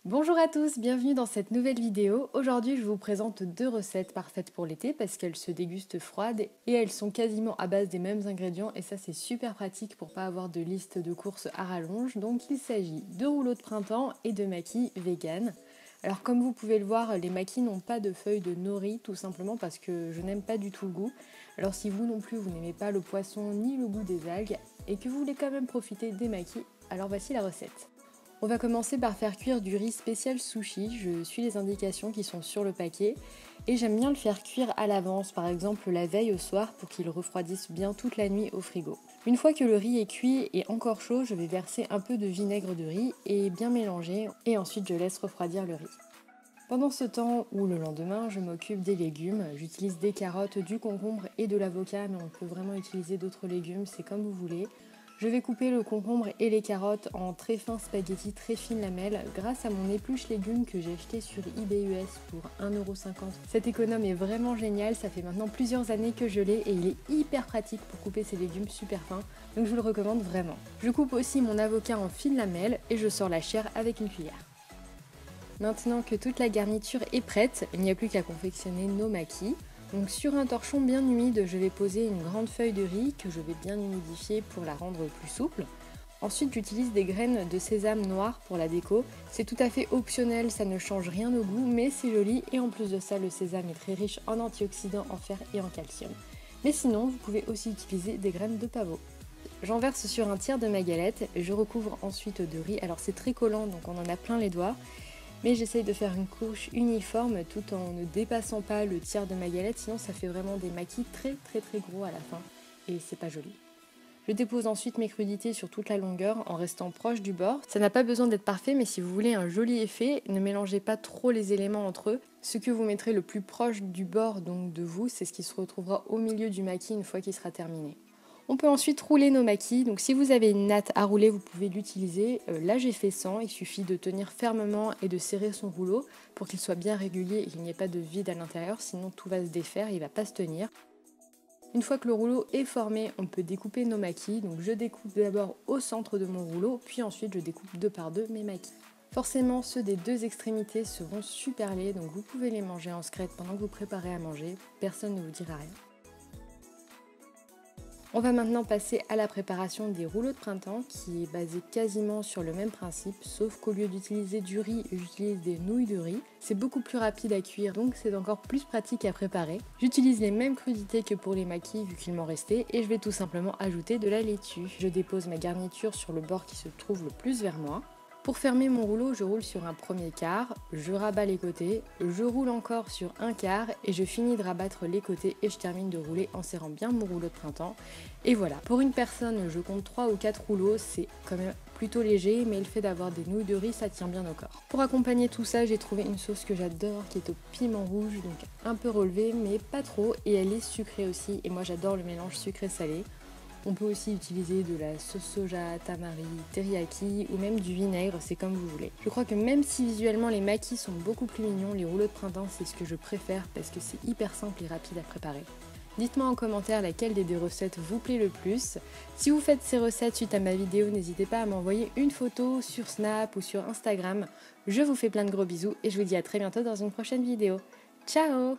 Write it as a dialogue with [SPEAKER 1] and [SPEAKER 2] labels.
[SPEAKER 1] Bonjour à tous, bienvenue dans cette nouvelle vidéo. Aujourd'hui je vous présente deux recettes parfaites pour l'été parce qu'elles se dégustent froides et elles sont quasiment à base des mêmes ingrédients et ça c'est super pratique pour pas avoir de liste de courses à rallonge. Donc il s'agit de rouleaux de printemps et de maquis vegan. Alors comme vous pouvez le voir, les maquis n'ont pas de feuilles de nori tout simplement parce que je n'aime pas du tout le goût. Alors si vous non plus vous n'aimez pas le poisson ni le goût des algues et que vous voulez quand même profiter des maquis, alors voici la recette. On va commencer par faire cuire du riz spécial sushi, je suis les indications qui sont sur le paquet et j'aime bien le faire cuire à l'avance, par exemple la veille au soir pour qu'il refroidisse bien toute la nuit au frigo. Une fois que le riz est cuit et encore chaud, je vais verser un peu de vinaigre de riz et bien mélanger et ensuite je laisse refroidir le riz. Pendant ce temps ou le lendemain, je m'occupe des légumes, j'utilise des carottes, du concombre et de l'avocat mais on peut vraiment utiliser d'autres légumes, c'est comme vous voulez. Je vais couper le concombre et les carottes en très fins spaghettis, très fines lamelles grâce à mon épluche légumes que j'ai acheté sur eBay US pour 1,50 €. Cet économe est vraiment génial, ça fait maintenant plusieurs années que je l'ai et il est hyper pratique pour couper ses légumes super fins, donc je vous le recommande vraiment. Je coupe aussi mon avocat en fines lamelles et je sors la chair avec une cuillère. Maintenant que toute la garniture est prête, il n'y a plus qu'à confectionner nos maquis. Donc sur un torchon bien humide, je vais poser une grande feuille de riz que je vais bien humidifier pour la rendre plus souple. Ensuite, j'utilise des graines de sésame noir pour la déco. C'est tout à fait optionnel, ça ne change rien au goût, mais c'est joli et en plus de ça, le sésame est très riche en antioxydants, en fer et en calcium. Mais sinon, vous pouvez aussi utiliser des graines de pavot. J'en verse sur un tiers de ma galette, je recouvre ensuite de riz. Alors c'est très collant, donc on en a plein les doigts. Mais j'essaye de faire une couche uniforme tout en ne dépassant pas le tiers de ma galette, sinon ça fait vraiment des maquis très gros à la fin et c'est pas joli. Je dépose ensuite mes crudités sur toute la longueur en restant proche du bord. Ça n'a pas besoin d'être parfait, mais si vous voulez un joli effet, ne mélangez pas trop les éléments entre eux. Ce que vous mettrez le plus proche du bord, donc de vous, c'est ce qui se retrouvera au milieu du maquis une fois qu'il sera terminé. On peut ensuite rouler nos maquis, donc si vous avez une natte à rouler, vous pouvez l'utiliser. Là j'ai fait 100, il suffit de tenir fermement et de serrer son rouleau pour qu'il soit bien régulier et qu'il n'y ait pas de vide à l'intérieur, sinon tout va se défaire et il ne va pas se tenir. Une fois que le rouleau est formé, on peut découper nos maquis, donc je découpe d'abord au centre de mon rouleau, puis ensuite je découpe deux par deux mes maquis. Forcément, ceux des deux extrémités seront super laids, donc vous pouvez les manger en scred pendant que vous préparez à manger, personne ne vous dira rien. On va maintenant passer à la préparation des rouleaux de printemps qui est basée quasiment sur le même principe, sauf qu'au lieu d'utiliser du riz, j'utilise des nouilles de riz. C'est beaucoup plus rapide à cuire, donc c'est encore plus pratique à préparer. J'utilise les mêmes crudités que pour les maquis vu qu'il m'en restait et je vais tout simplement ajouter de la laitue. Je dépose ma garniture sur le bord qui se trouve le plus vers moi. Pour fermer mon rouleau, je roule sur un premier quart, je rabats les côtés, je roule encore sur un quart et je finis de rabattre les côtés et je termine de rouler en serrant bien mon rouleau de printemps. Et voilà, pour une personne, je compte 3 ou 4 rouleaux, c'est quand même plutôt léger, mais le fait d'avoir des nouilles de riz, ça tient bien au corps. Pour accompagner tout ça, j'ai trouvé une sauce que j'adore qui est au piment rouge, donc un peu relevée, mais pas trop, et elle est sucrée aussi, et moi j'adore le mélange sucré-salé. On peut aussi utiliser de la sauce soja, tamari, teriyaki ou même du vinaigre, c'est comme vous voulez. Je crois que même si visuellement les maquis sont beaucoup plus mignons, les rouleaux de printemps c'est ce que je préfère parce que c'est hyper simple et rapide à préparer. Dites-moi en commentaire laquelle des deux recettes vous plaît le plus. Si vous faites ces recettes suite à ma vidéo, n'hésitez pas à m'envoyer une photo sur Snap ou sur Instagram. Je vous fais plein de gros bisous et je vous dis à très bientôt dans une prochaine vidéo. Ciao!